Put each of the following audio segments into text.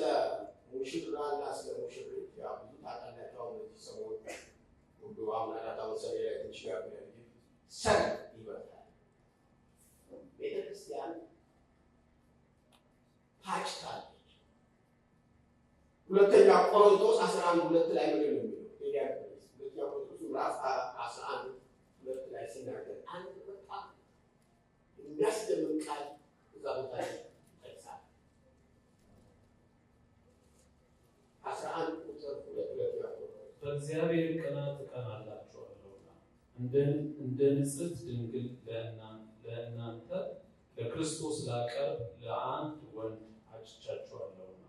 ስለ ሙሽራና ስለ ሙሽሪት ያው ብዙ ታውቃላችሁ። እነዚህ ሰዎች ሁሉ አሁን 4 ዓመት ሰው ላይ ትንሽ ጋር ሰርግ ይበዛል። ቤተክርስቲያን ታጭታለች። ሁለተኛ ቆሮንቶስ 11:2 ላይ ምን ነው የሚለው? ሁለተኛ ቆሮንቶስ ምዕራፍ 11:2 ላይ ሲናገር አንድ በጣም የሚያስደምም ቃል እዛ ቦታ ላይ ጠቅሳል። 11:2 በእግዚአብሔር ቅናት እቀናላችኋለሁና እንደ ንጽሕት ድንግል ለእናንተ ለክርስቶስ ላቀርብ ለአንድ ወንድ አጭቻችኋለሁና።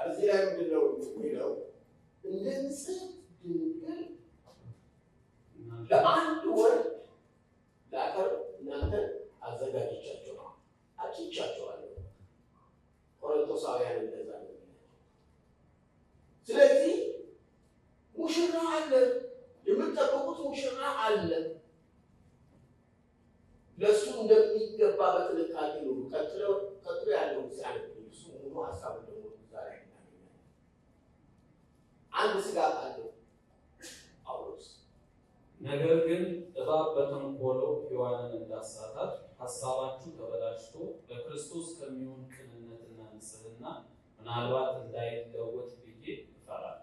እዚህ ላይ ምንድን ነው የሚለው? እንደ ንጽሕት ድንግል ለአንድ ወንድ ላቀርብ እናንተ አዘጋጅቻችኋለሁ፣ አጭቻችኋለሁ። ቆሮንቶሳውያን እንደዛ ነው። ስለዚህ ሙሽራ አለ፣ የምትጠብቁት ሙሽራ አለ። ለሱ እንደሚገባ በጥንቃቄ ነው። ቀጥሎ ያለው ሲያነ እሱ ሙሉ ሀሳብ ደግሞ ዛሬ እናገኛለን። አንድ ስጋት አለው ጳውሎስ። ነገር ግን እባብ በተንኮሉ ሔዋንን እንዳሳታት ሀሳባችሁ ተበላሽቶ ለክርስቶስ ከሚሆን ቅንነትና ንጽሕና ምናልባት እንዳይለወጥ ብዬ እፈራለሁ።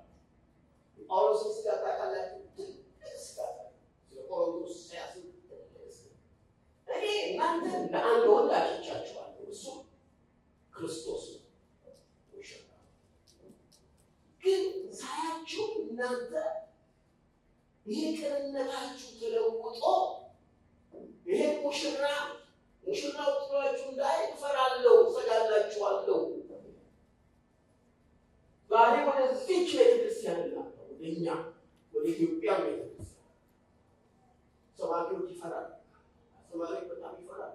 ጳውሎስ ስጋት ታውቃላችሁ፣ ትልቅ ስጋት ስለ ቆሮንቶስ ሲያስብ እኔ እናንተ ለአንድ ወንድ አጭቻችኋለሁ፣ እሱ ክርስቶስ ነው ሙሽራ። ግን ሳያችሁ እናንተ ይሄ ቅንነታችሁ ተለውጦ ይሄ ሙሽራው ጥሏችሁ እንዳይ እፈራለሁ፣ እሰጋላችኋለሁ። ዛሬ ወደዚች ቤተክርስቲያን ወደኛ ወደ ኢትዮጵያ ቤተክርስቲያን ሰባኪዎች ይፈራል፣ አስተማሪዎች በጣም ይፈራል።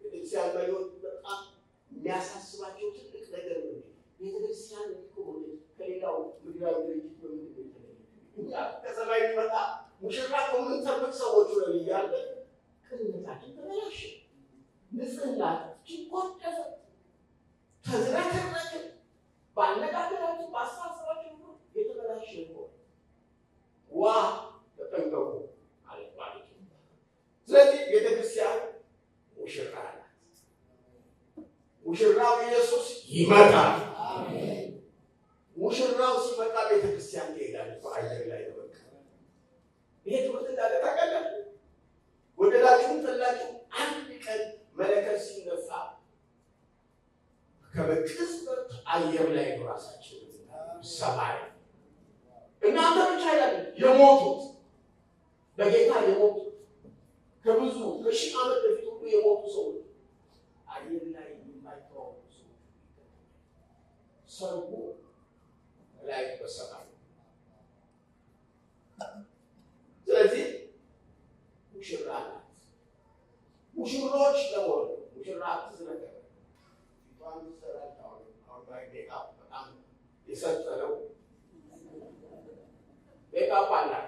ቤተክርስቲያን መሪዎች በጣም የሚያሳስባቸው ትልቅ ነገር ነው። ቤተክርስቲያን ከሆነ ከሌላው ምድራዊ ድርጅት በምንድን ነው እኛ ከሰማይ የሚመጣ ሙሽራ ከምንጠብቅ ሰዎች ነን እያለ ቅንነታችን ተበላሸ፣ ንጽሕናችን ጎደለ፣ ተዝረከረከ። በአነጋገራችን በአስተሳሰባችን ሁሉ የተበላሸ ነው። ተጠንቀቁ ማለት ነው። ስለዚህ ቤተክርስቲያን ሙሽራ ናት። ሙሽራው ኢየሱስ ይመጣል። ሙሽራው ሲመጣ ቤተክርስቲያን ትሄዳለች በአየር ላይ ነው። ይሄ ትምህርት እንዳለ ታውቃላችሁ። ወደዳችሁም ጠላችሁ አንድ ቀን መለከት ሲነፋ ከበቅጽበት አየር ላይ ነው ራሳችን ሰማይ። እናንተ ብቻ አይደለም የሞቱት በጌታ የሞቱት ከብዙ ከሺህ ዓመት በፊት ሁሉ የሞቱ ሰዎች አየር ላይ የማይተዋወቁ ሰዎች ሰርጉ ላይ በሰማይ። ስለዚህ ሙሽራ ናት። ሙሽሮች ለሞሉ ሙሽራ ትዝነገር ፊቷን ይሰራል። አሁን ላይ ሜካፕ በጣም የሰጠነው ሜካፕ አላት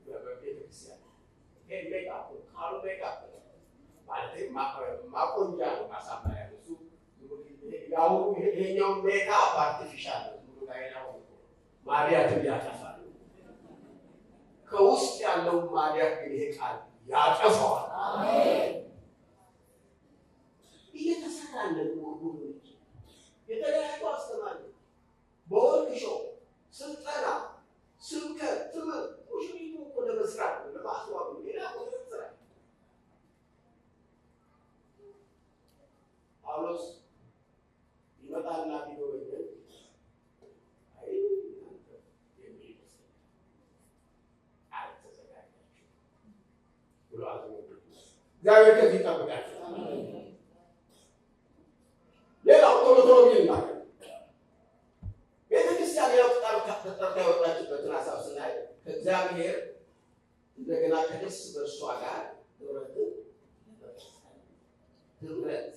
በቤተክርስቲያን። ይሄ ሜካፕ ካሉ ሜካፕ ማለት ማቆንጃ ነው፣ ማሳመሪያ ነው። እሱ ያው ይሄኛው ሜካፕ አርቲፊሻል ነው። ሙሉ ላይ ነው ማዲያትን ያጠፋል። ከውስጥ ያለው ማዲያት ግን ይሄ ቃል ያጠፋዋል። አሜን። እየተሰራለን ወንዶች የተለያዩ አስተማሪ በወርክሾፕ ስልጠና፣ ስብከት፣ ትምህርት ሙሽሪቱ እኮ ለመስራት ለማስዋብ ሌላ ቦታ ስራ። ጳውሎስ ይመጣና ቢጎበኘን አይ እናንተ የሚል አልተዘጋጃችሁ ብሎ እግዚአብሔር ከዚህ ይጠብቃል። ሌላው ቶሎ ይናገር ቤተክርስቲያን ያው ተጠርታ የወጣችበትን ሀሳብ ስናይ ከእግዚአብሔር እንደገና ከእርስ በእርሷ ጋር ህብረት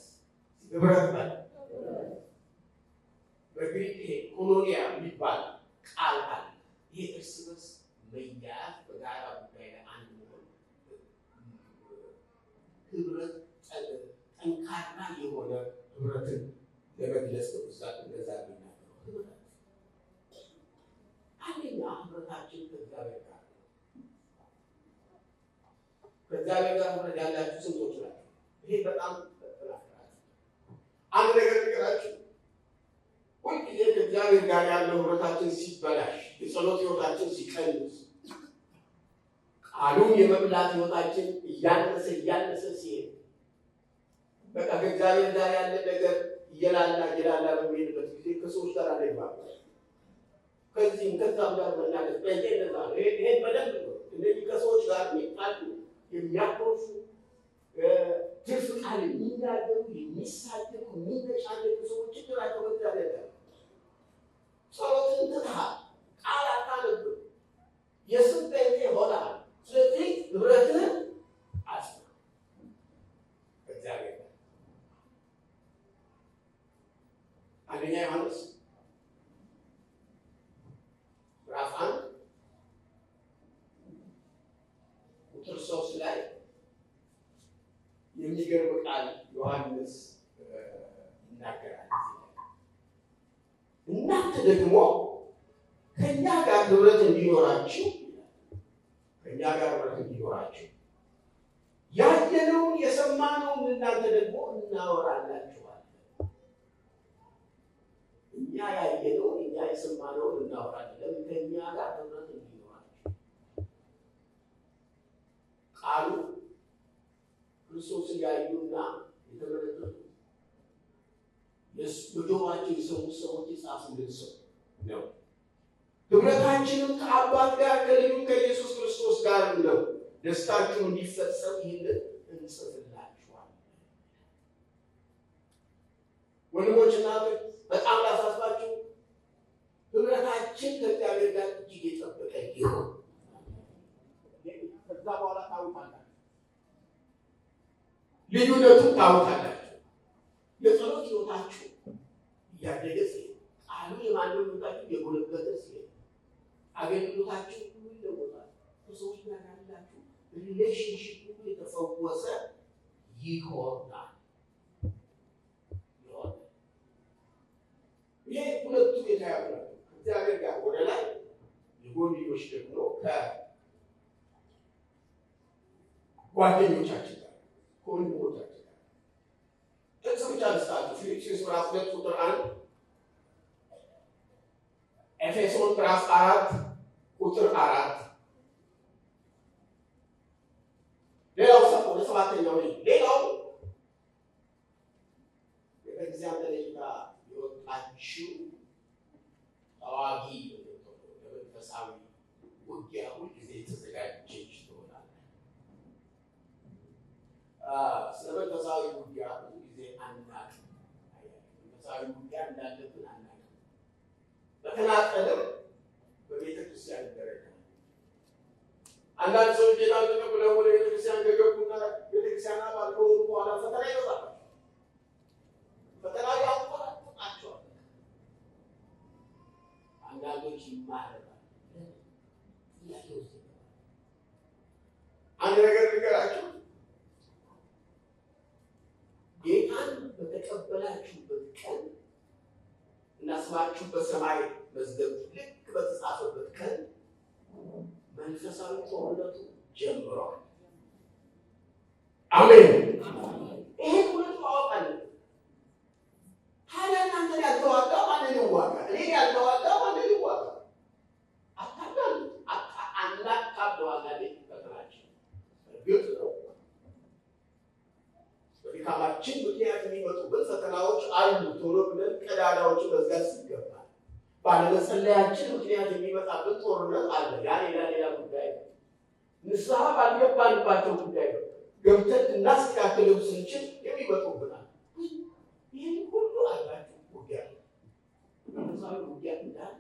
በግሪክ ኮሎኒያ የሚባል ቃል አለ። ይህ እርስ በርስ መያያዝ፣ በጋራ ጉዳይ ላይ አንድ መሆን፣ ህብረት፣ ጠንካራ የሆነ ህብረትን ለመግለጽ ነው። እንደዛ የሚናገረው አንደኛ ህብረታችን ከእግዚአብሔር ጋር ህብረት ያላችሁ ስንቶች ናቸው? ይሄ በጣም አንድ ነገር ንገራችሁ። ሁልጊዜ ከእግዚአብሔር ጋር ያለው ህብረታችን ሲበላሽ፣ የጸሎት ህይወታችን ሲቀንስ፣ ቃሉን የመብላት ህይወታችን እያነሰ ሲሄድ፣ በቃ ከእግዚአብሔር ጋር ያለ ነገር እየላላ በሚሄድበት ጊዜ ከሰዎች ጋር አለግባባ ከዚህም ከዛም ጋር መናገር በእንደዛ ነው። ይሄን በደንብ ነው። እነዚህ ከሰዎች ጋር የሚጣሉ የሚያኮርፉ ትርፍ ቃል የሚናገሩ የሚሳደቡ የሚነጫነጩ ሰዎች ችግራቸው በእግዚአብሔር ጋር ጸሎትን ትተሃል፣ ቃል አታነብም፣ የስም ጴንጤ ሆነሃል። ስለዚህ ህብረትህን አጽና ከእግዚአብሔር ጋር። አንደኛ ዮሐንስ ምዕራፍ 1 ቁጥር 3 ላይ የሚገርም ቃል ዮሐንስ ይናገራል። እናንተ ደግሞ ከእኛ ጋር ህብረት እንዲኖራችሁ ያየነውን የሰማነውን እናንተ ደግሞ እናወራላችኋለን። እኛ ያየነውን እኛ የሰማነውን እናወራለን። ለምን? ከእኛ ጋር ህብረት እንዲኖራችሁ። ቃሉ ክርስቶስን ያዩና የተመለከቱ በጆሯቸው የሰሙ ሰዎች የጻፉልን ሰው ነው። ህብረታችንም ከአባት ጋር ከልጁ ከኢየሱስ ክርስቶስ ጋር ነው። ደስታችሁ እንዲፈጸም ይህንን እንጽፍላችኋለን። ወንድሞችና በጣም ላሳስባችሁ፣ ህብረታችን ከእግዚአብሔር ጋር እጅግ የጠበቀ ይሁን። ከዛ በኋላ ታውቃላችሁ፣ ልዩነቱን ታውቃላችሁ። የጸሎት ህይወታችሁ እያደገ ሲሄድ፣ ቃሉ የማንበብ ህይወታችሁ የጎለበተ ሲሄድ፣ አገልግሎታችሁ ሁሉ ይለወጣል። ከሰዎች ጋር ያላችሁ ሪሌሽንሽፕ ሁሉ የተፈወሰ ይሆናል። ይሄ ሁለቱ የተያዙ ናቸው። ከእግዚአብሔር ጋር ወደ ላይ፣ የጎንዮሽ ደግሞ ከጓደኞቻችን ጋር ከወንድሞቻችን ጋር። ጥቅስ ብቻ ልስጣችሁ። ፊልጵስዩስ ምዕራፍ 2 ቁጥር 1፣ ኤፌሶን ምዕራፍ 4 ቁጥር 4። ሌላው ወደ ሰባተኛው ሌላው የእግዚአብሔር ተለይታ የወጣችው ተዋጊ ለመንፈሳዊ ውጊያ ሁልጊዜ የተዘጋጀች ትሆናለች። ስለ መንፈሳዊ ውጊያ ብዙ ጊዜ አናውቅም። መንፈሳዊ ውጊያ እንዳለብን አናውቅም። በተናጠልም በቤተ ክርስቲያን ደረጃ አንዳንድ ሰዎች ጌታን ተቀብለው ወደ ቤተ ክርስቲያን ከገቡና ቤተክርስቲያን አባል ከሆኑ በኋላ ፈተና ይወጣል። ፈተና ያውጣቸዋል። አንዳንዶች ይማረራል። አንድ ነገር ንገራችሁ፣ ጌታን በተቀበላችሁበት ቀን እና ስማችሁ በሰማይ መዝገብ ልክ በተጻፈበት ቀን መንፈሳዊ ጦርነቱ ጀምሯል። አሜን። ይሄን ሁለት ማወቅ አለብን። ታዲያ እናንተ ያልተዋጋ ማንን ይዋጋ? እኔ ያልተዋጋ ማንን ይዋጋ? አታጋሉ አናካብደዋላ ቤት ፈተናችን እርግጥ ነው። በድካማችን ምክንያት የሚመጡብን ፈተናዎች አሉ። ቶሎ ብለን ቀዳዳዎችን መዝጋት ይገባል። ባለመጸለያችን ምክንያት የሚመጣብን ጦርነት አለ። ያ ሌላ ጉዳይ ነው። ንስሐ ባልገባንባቸው ጉዳይ ነው። ገብተን እናስተካክለው ስንችል የሚመጡብናል። ይህን ሁሉ አላችሁ ውጊያ መንፈሳዊ ውጊያ እንዳለ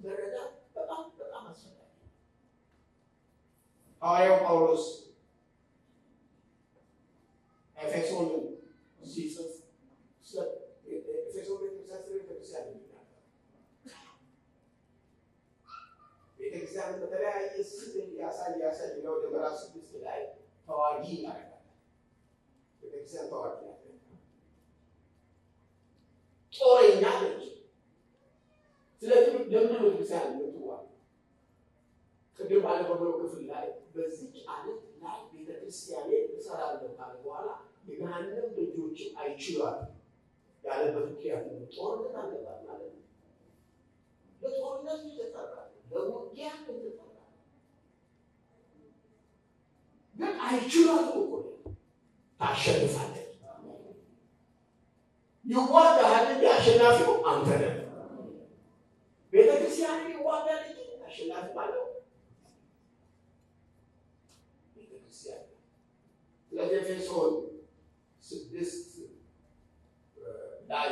መረዳት በጣም አስፈላጊ። ሐዋርያው ጳውሎስ ኤፌሶን ሲጽፍ ኤፌሶን ቤተክርስቲያን ቤተክርስቲያን በተለያየ ስዕል ያሳይ ነው። ወደ ምዕራፍ 6 ላይ ተዋጊ ያደርጋል። ቤተክርስቲያን ተዋጊ ያደርጋል። ጦር ክፍል ላይ በዚህ ዓለት ላይ ቤተክርስቲያኔ እሰራለሁ ካለ በኋላ የገሃነም ደጆችን አይችሏል ያለበት ምክንያት ነው። ጦርነት አለባት ማለት ነው። ለጦርነት የተጠራ ለውጊያ የተጠራ ግን አይችሏትም እኮ ታሸንፋለች። ይዋጋሃል እንጂ አሸናፊው አንተ ነህ። ቤተክርስቲያን ይዋጋል እንጂ አሸናፊ ማለት ቤተክርስቲያን። ለኤፌሶን 6 ላይ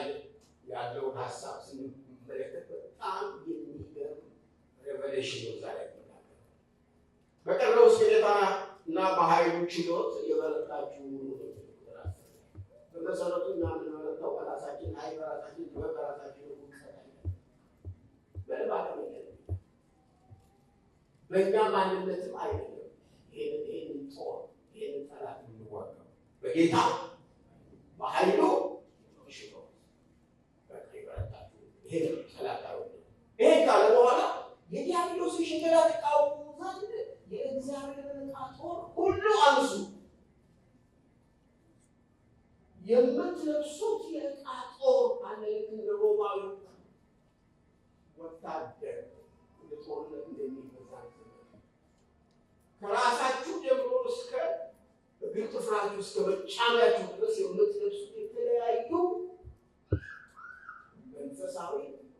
ያለውን ሀሳብ ስንመለከት በጣም የሚገርም ሬቨሌሽን ነው ዛሬ የሚናገረው። በቀረውስ ጌታ እና በኃይሉ ችሎት የበረታችሁ በመሰረቱ እኛ የምንመለከተው በራሳችን ኃይል በራሳችን ጥበብ በራሳችን እውቀት አይደለም። በልባል አይደለም፣ በእኛ ማንነትም አይደለም። ይሄንን ጦር ይሄንን ጠላት የምንዋጋው በጌታ በኃይሉ ችሎት በረታችሁ። ይሄ ጠላት አይደለም። ይሄ ካለ በኋላ የዲያብሎስን ሽንገላ ተቃውሙ ዘንድ የእግዚአብሔርን ዕቃ ጦር ሁሉ አንሱ። የምትለብሱት የዕቃ ጦር አለ። ልክ እንደ ሮማዊ ወታደር ወደ ጦርነት እንደሚበዛ ከራሳችሁ ጀምሮ እስከ እግር ጥፍራችሁ እስከ መጫሚያችሁ ድረስ የምትለብሱት የተለያዩ መንፈሳዊ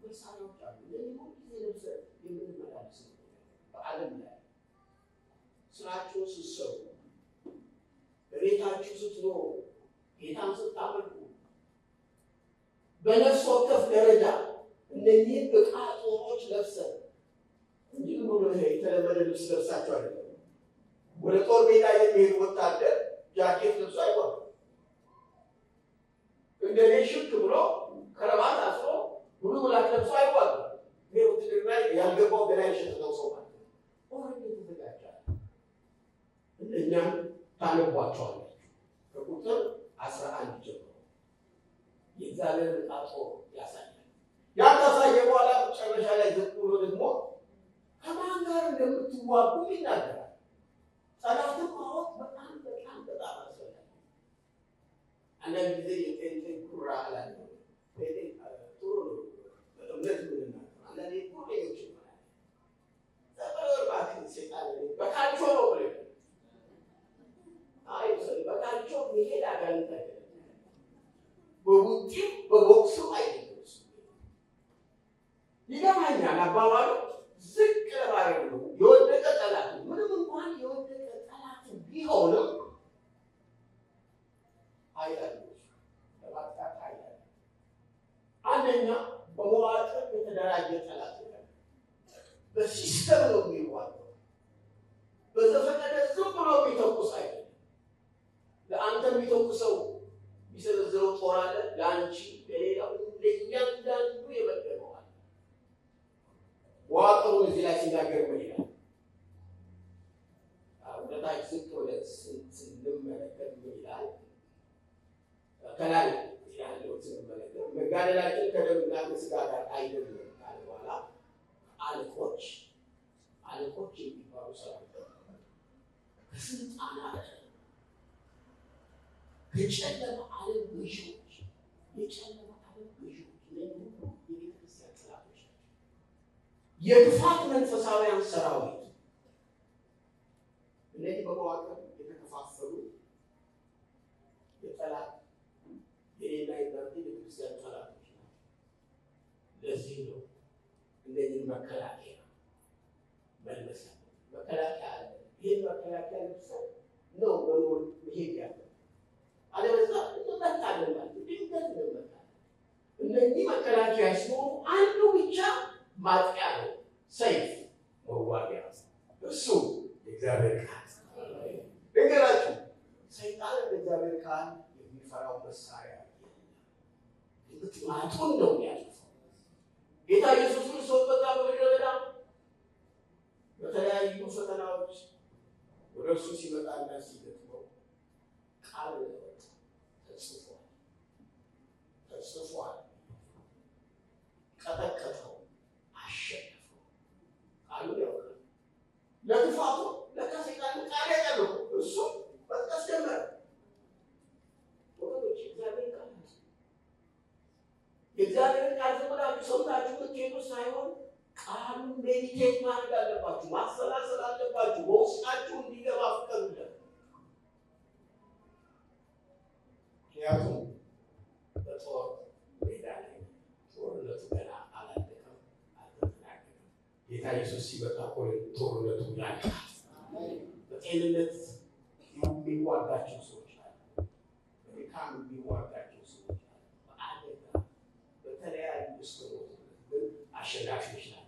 መሳሪያዎች አሉ። ለምን ጊዜ ለብሰን የምንመላለስ በዓለም ላይ ስራችሁን ስትሰሩ፣ በቤታችሁ ስትኖሩ፣ ጌታን ስታመልኩ፣ በነፍስ ወከፍ ደረጃ እነዚህ ዕቃ ጦሮች ለብሰን እንጂ ብሎ የተለመደ ልብስ ለብሳችሁ አይደለም። ወደ ጦር ሜዳ የሚሄድ ወታደር ጃኬት ለብሶ አይወጣም። እንደኔ ሽክ ብሎ ከረባት አስሮ ሙሉ ብላክ ለብሶ አይወጣም። ይሄ ውትድርና ያልገባው ገና የሸጠው ሰው ማለት ነው። ኦሬዲ ተዘጋጃል። እኛም ታነቧቸዋላችሁ ከቁጥር 11 ጀምሮ የእግዚአብሔር ዕቃ ጦር ያሳያል። ያን ካሳየ በኋላ መጨረሻ ላይ ዝቅ ብሎ ደግሞ ከማን ጋር እንደምትዋጉ ይናገራል። ጠላትን ማወቅ በጣም አስፈላጊ። አንዳንድ ጊዜ የጴንጤ ኩራ አላለ ጴንጤ ጥሩ ነው እምነት ምንናገር አንዳንዴ ቁሬዎች ይሆናል። ዘበርባት ሴጣን በካልቾ ነው ብለ በካልቾ መሄድ አጋንንት አይደለም። በቡጢም በቦክስም አይደለም። ይገባኛል አባባሉ። ዝቅ ለማድረግ ነው። የወደቀ ጠላት ምንም እንኳን የወደቀ ጠላት ቢሆንም አይደለም ለማጥቃት አይደለም። አንደኛ በመዋቅር የተደራጀ ጠላት ነው። በሲስተም ነው የሚዋጋው። በዘፈቀደ ዝም ብሎ የሚተኩስ አይደለም። ለአንተ የሚተኩሰው የሚሰነዝረው ጦር አለ። ለአንቺ ለሌላው ለእያንዳንዱ የመደበው አለ። ዋቅሩን እዚህ ላይ ሲናገር ምን ይላል? ወደታች ዝቅ ብለን ስንመለከት ምን ይላል? ከላይ ያለው ስንመለከት መጋደላችን ከደምና ከሥጋ ጋር አይደለም ካለ በኋላ አለቆች የሚባሉ ሰዎች ከስልጣናት የጨለማ ዓለም ገዢዎች የቤተክርስቲያን ጠላቶች ናቸው። የክፋት መንፈሳውያን ሰራዊት እነዚህ በመዋቅር የተከፋፈሉ የጠላት የሌላ የናንተ የቤተክርስቲያን ጠላቶች ናቸው። ለዚህ ነው እነዚህ መከላከያ መልበስ መከላከያ አለ። ይህን መከላከያ ልብሰን ነው መኖር መሄድ ያለ አለበዛ እንመጣለን ማለት ድንገት እንመጣለን። እነዚህ መከላከያ ሲሆኑ አንዱ ብቻ ማጥቂያ ነው፣ ሰይፍ መዋጊያ። እሱ የእግዚአብሔር ቃል ነገራችሁ። ሰይጣን በእግዚአብሔር ቃል የሚፈራው መሳሪያ ማጡን ነው የሚያልፈው። ጌታ ኢየሱስ ክርስቶስ በዛ በምድረ በዳ በተለያዩ ፈተናዎች ወደ እርሱ ሲመጣና ሲገጥመው ቃል ተጽፏል፣ ቀጠቀጠው፣ አሸነፈው። ቃሉን ያውቃል። ለክፋቱ ሰምታችሁ የምትሄዱ ሳይሆን ቃሉን ሜዲቴት ማድረግ አለባችሁ፣ ማሰላሰል አለባችሁ። በውስጣችሁ እንዲገባ ፍቀዱለት። ምክንያቱም በጦር ሜዳ ላይ ጦርነቱ ገና አላለቀም፣ አልተጠናቀቀም። ጌታ ኢየሱስ ሲመጣ ጦርነቱ ያልቃል። በጤንነት የሚዋጋቸው ሰዎች አሉ፣ በድካም የሚዋጋቸው ሰዎች አሉ፣ በአደጋ በተለያዩ እስከሞት ግን አሸናፊዎች ናቸው።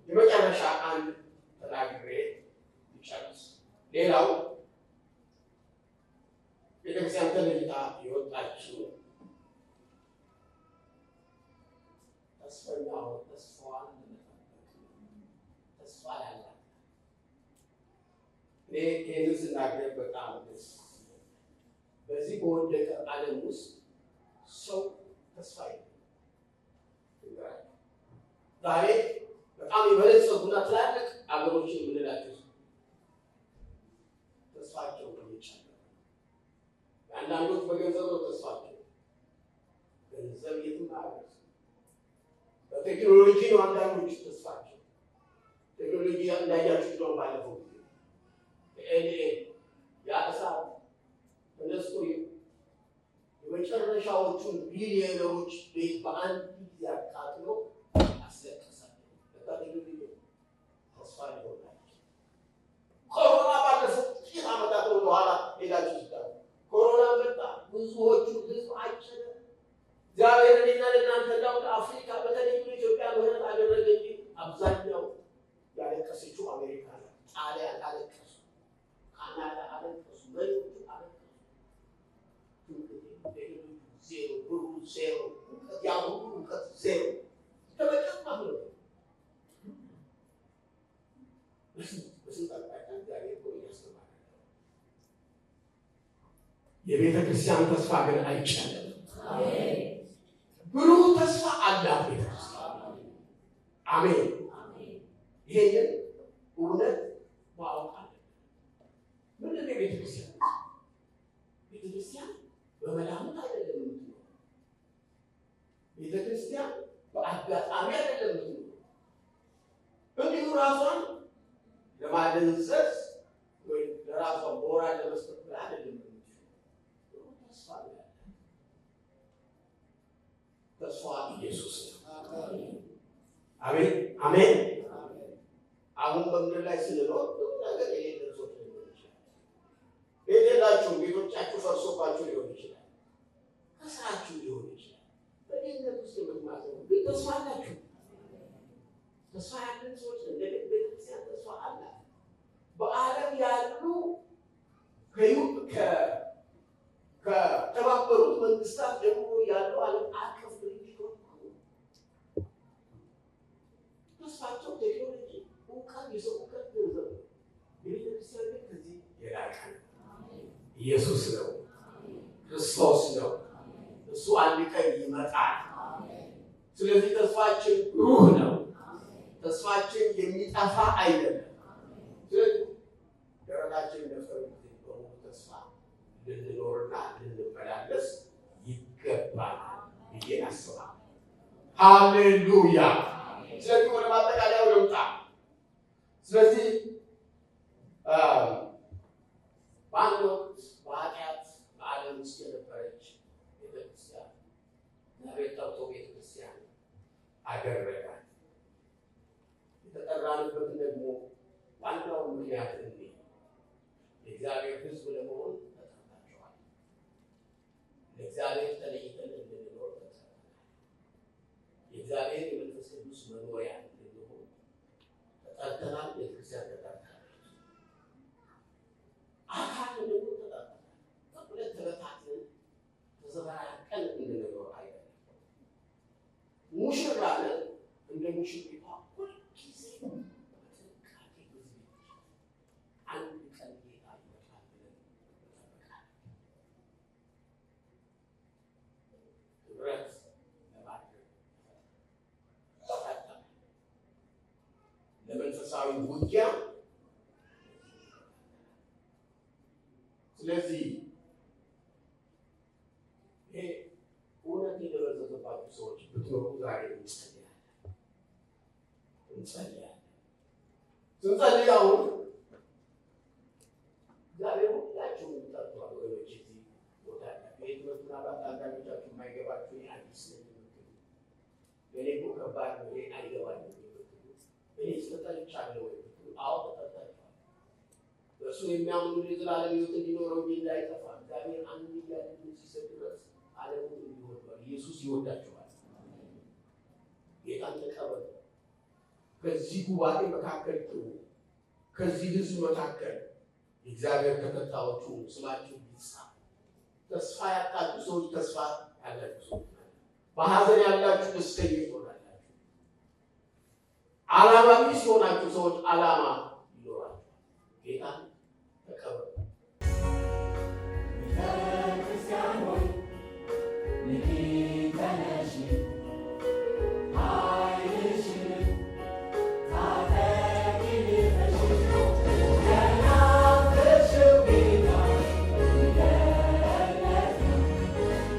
የመጨረሻ አንድ ተናግሬ ይጨርስ። ሌላው ቤተክርስቲያን ተለይታ የወጣችው ተስፋዋን ተስፋ ያላት እኔ ይህንን ስናገር በጣም ደስ በዚህ በወደቀ ዓለም ውስጥ ሰው ተስፋ ዛሬ በጣም የበለጸጉና ትላልቅ አገሮችን የምንላቸው ተስፋቸው ይቻላል። አንዳንዶች በገንዘብ ነው ተስፋቸው። ገንዘብ የትም አያደርስም። በቴክኖሎጂ ነው አንዳንዶች ተስፋቸው። ቴክኖሎጂ እንዳያችሁ ነው ባለፈው ጊዜ ኤልኤ የእሳት ተነስቶ የመጨረሻዎቹን ቢሊዮነሮች ቤት በአንድ ጊዜ አቃጥሎ አስለቀሳል። በቴክኖሎጂ ተስፋ ሊሆናቸው ኮሮና ባለፉት ጥቂት ዓመታት ወደኋላ ሄዳችሁ ይታሉ። ኮሮና መጣ፣ ብዙዎቹ ህዝብ አጨደ። እግዚአብሔር እኔና ለእናንተ እንዳው ለአፍሪካ በተለይ ኢትዮጵያ ምህረት አደረገ እንጂ አብዛኛው ያለቀሰችው አሜሪካ ነው። ጣሊያን አለቀሱ፣ ካናዳ አለቀሱ፣ መሪዎቹ አለቀሱ። ዜሮ ብሩ ዜሮ፣ ያሁኑ እውቀት ዜሮ ተበቀማ ነው። በስንት አቅጣጫ እግዚአብሔር ነው ያስተማረ። የቤተ ክርስቲያን ተስፋ ግን አይቻልም። ብሩህ ተስፋ አላት ቤተ ክርስቲያን። አሜን። ይሄንን እውነት ማወቅ አለብን። ምንድን ነው ቤተ ክርስቲያን? ቤተ ክርስቲያን በመላምት አይደለም የምትኖረው። ቤተ ክርስቲያን በአጋጣሚ አይደለም የምትኖረው። እንዲሁ ራሷን ለማደንዘዝ ወይ ለራሷ ሞራል ለመስጠት ብላ አይደለም የምትኖረው። ተስፋ አላት። ተስፋ ኢየሱስ ነው። አሜን አሜን። አሁን በምድር ላይ ስንኖር ብዙ ነገር የሌለን ሰዎች ሊሆን ይችላል። ቤት የላችሁም፣ ቤቶቻችሁ ፈርሶባችሁ ሊሆን ይችላል፣ ከስራችሁ ሊሆን ይችላል። በድህነት ውስጥ የምትማዘኑ ግን ተስፋ አላችሁ። ተስፋ ያለን ሰዎች እንደ ቤተክርስቲያን ተስፋ አላት። በዓለም ያሉ ከተባበሩት መንግስታት ደግሞ ያሉ ዓለም አቀፍ ድርጅቶች ተስፋቸው ቴክኖሎጂ፣ እውቀት፣ የሰው እውቀት፣ ገንዘብ። የቤተክርስቲያን ግን ከዚህ የላቀ ኢየሱስ ነው፣ ክርስቶስ ነው። እሱ አንድ ቀን ይመጣል። ስለዚህ ተስፋችን ብሩህ ነው። ተስፋችን የሚጠፋ አይደለም። ስለዚህ ደረታችን ደፍተን በሙሉ ተስፋ ልንኖርና ልንመላለስ ይገባል ብዬ አስባለሁ። ሃሌሉያ። ስለዚህ ወደ ማጠቃለያው ልምጣ። ስለዚህ በአንድ ወቅት በኃጢአት በዓለም ውስጥ የነበረች ቤተክርስቲያን እግዚአብሔር ጠርቶ ቤተክርስቲያን አደረጋት። የተጠራንበትን ደግሞ ዋናው ምክንያት የእግዚአብሔር ሕዝብ ለመሆን ተጠርታችኋል። ለእግዚአብሔር ተለይተን እንድንኖር ተጠርተናል። የእግዚአብሔር የመንፈስ ቅዱስ መኖሪያ እንድንሆን ተጠርተናል። ቤተክርስቲያን ተጠርታለች። አካል ደግሞ ተጠርተናል። ሁለት ተበታትነን ተዘበራርቀን እንድንኖር አይደለም። ሙሽራ ነን። እንደ ሙሽሪቷ ሁልጊዜ በጥንቃቄ ጊዜ አንድ ቀን ጌታ ይመጣል ብለን እንጠብቃለን። ህብረት ለማድረግ ተፈጠረ። ለመንፈሳዊ ውጊያ። ስለዚህ ይሄ እውነት የደረሰባቸው ያላገባችሁ ሰዎች ብትኖሩ ዛሬ እንጸልያለን። ስንጸልይ አሁን እግዚአብሔር ሁላችሁም ጠርቷል ወገኖች። እዚህ ቦታ ያላችሁ የትምህርት ምናልባት አንዳንዶቻችሁ የማይገባችሁ አዲስ ነው የምትሉ፣ እኔ እኮ ከባድ ነው አይገባኝም የምትሉ፣ እኔ ተጠርቻለሁ ወይ ብትሉ፣ አዎ ተጠርታችኋል። በእርሱ የሚያምኑ የዘላለም ሕይወት እንዲኖረው እንጂ እንዳይጠፋ እግዚአብሔር አንድያ ልጁን ሲሰጥ ድረስ ዓለሙን እንዲወዷል። ኢየሱስ ይወዳችኋል። ጌታን ተቀበሉ። ከዚህ ጉባኤ መካከል ጥሩ፣ ከዚህ ሕዝብ መካከል የእግዚአብሔር ተከታዮቹ ስማችሁ ይጻፍ። ተስፋ ያጣችሁ ሰዎች ተስፋ ያላችሁ ሰዎች ናቸው። በሐዘን ያላችሁ ደስተኞች ትሆናላችሁ። ዓላማ ቢስ የሆናችሁ ሰዎች ዓላማ ይኖራችኋል። ጌታን ተቀበሉ።